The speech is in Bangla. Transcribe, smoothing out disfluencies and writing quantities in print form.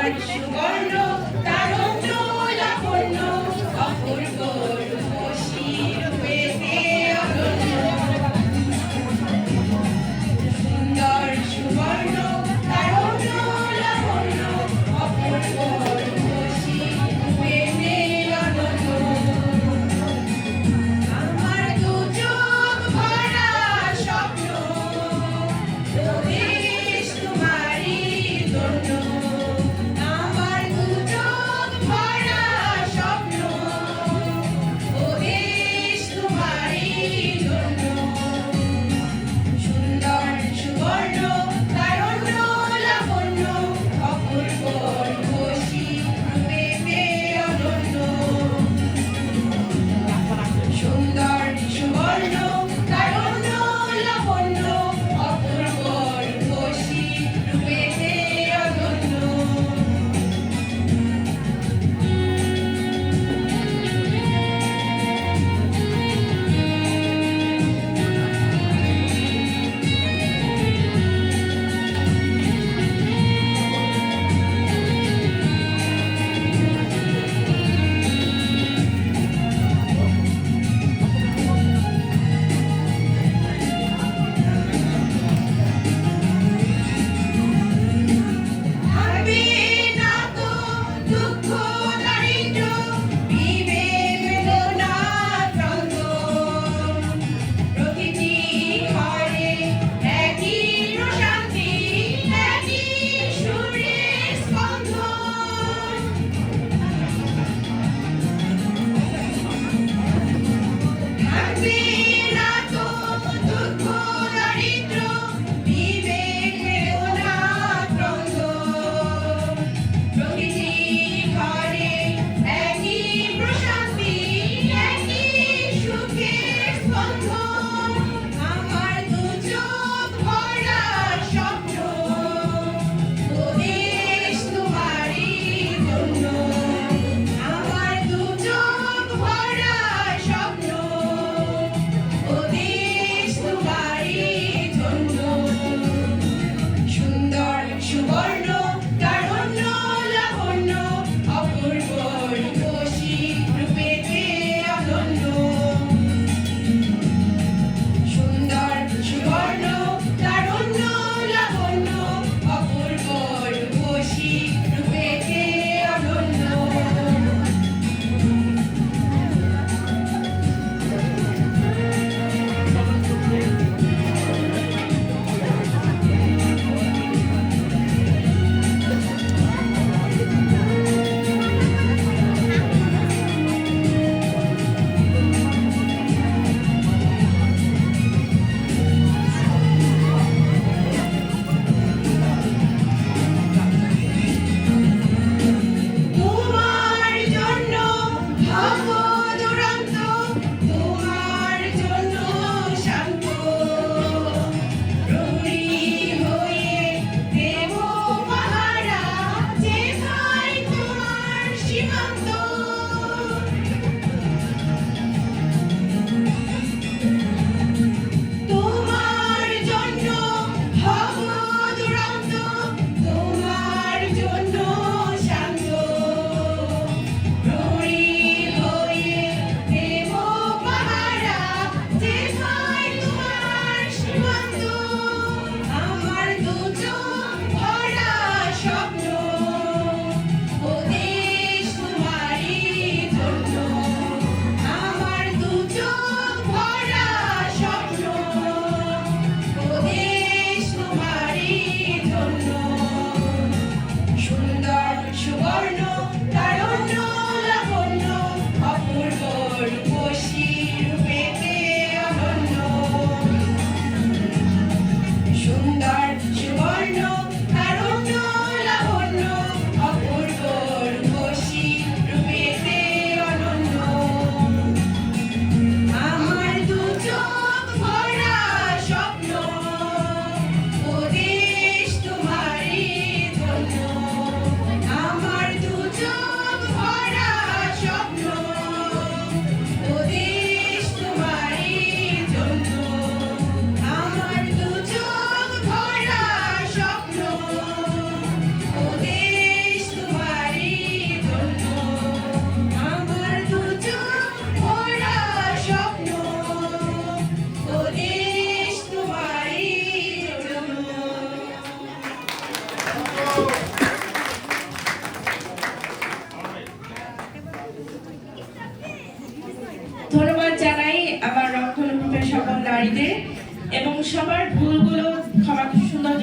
সুবর্ণ তারণ্য লাবণ্য অপূর্ব রূপসী রূপেতে অনন্য সুন্দর সুবর্ণ তারণ্য লাবণ্য অপূর্ব রূপসী রূপেতে অনন্য আমার দু চোখ ভরা স্বপ্ন দেশ তোমারই জন্য আমার দু চোখ ভরা স্বপ্ন দেশ তোমারই জন্য সুন্দর সুবর্ণ তারণ্য লাবণ্য অপূর্ব রূপসী রূপেতে অনন্য সুন্দর সুবর্ণ তারণ্য লাবণ্য অপূর্ব রূপসী রূপেতে অনন্য থাকবে না তো দুঃখ দারিদ্র বিবেক বেদনা দ্বন্দ্ব প্রতিটি ঘরে একই প্রশান্তি একই সুরের স্পন্দন থাকবে না তো দুঃখ দারিদ্র বিবেক বেদনা দ্বন্দ্ব প্রতিটি ঘরে একই প্রশান্তি একই সুখের স্পন্দন আমার দু চোখ ভরা স্বপ্ন দেশ তোমারই জন্য আমার দু চোখ ভরা স্বপ্ন দেশ তোমারই জন্য সুন্দর সুবর্ণ তারণ্য লাবণ্য অপূর্ব রূপসী রূপেতে অনন্য সুন্দর সুবর্ণ তারণ্য লাবণ্য অপূর্ব রূপসী রূপেতে অনন্য তোমার জন্য ভব দুরন্ত তোমার জন্য শান্ত প্রহরী হয়ে দেব পাহারা যেথায় তোমার সীমান্ত তোমার জন্য ভব দুরন্ত তোমার জন্য শান্ত প্রহরী হয়ে দেব পাহারা যেথায় তোমার সীমান্ত আমার দু চোখ ভরা স্বপ্ন দেশ তোমারই জন্য আমার দু চোখ ভরা স্বপ্ন দেশ তোমারই জন্য সুন্দর সুবর্ণ তারণ্য লাবণ্য অপূর্ব রূপসী রূপেতে অনন্য সুন্দর সুবর্ণ তারণ্য লাবণ্য অপূর্ব রূপসী রূপেতে অনন্য আমার দু চোখ ভরা স্বপ্ন দেশ তোমারই জন্য আমার দু চোখ ভরা স্বপ্ন দেশ তোমারই জন্য আমার দু চোখ ভরা এবং সবার ভুলগুলো ক্ষমা সুন্দর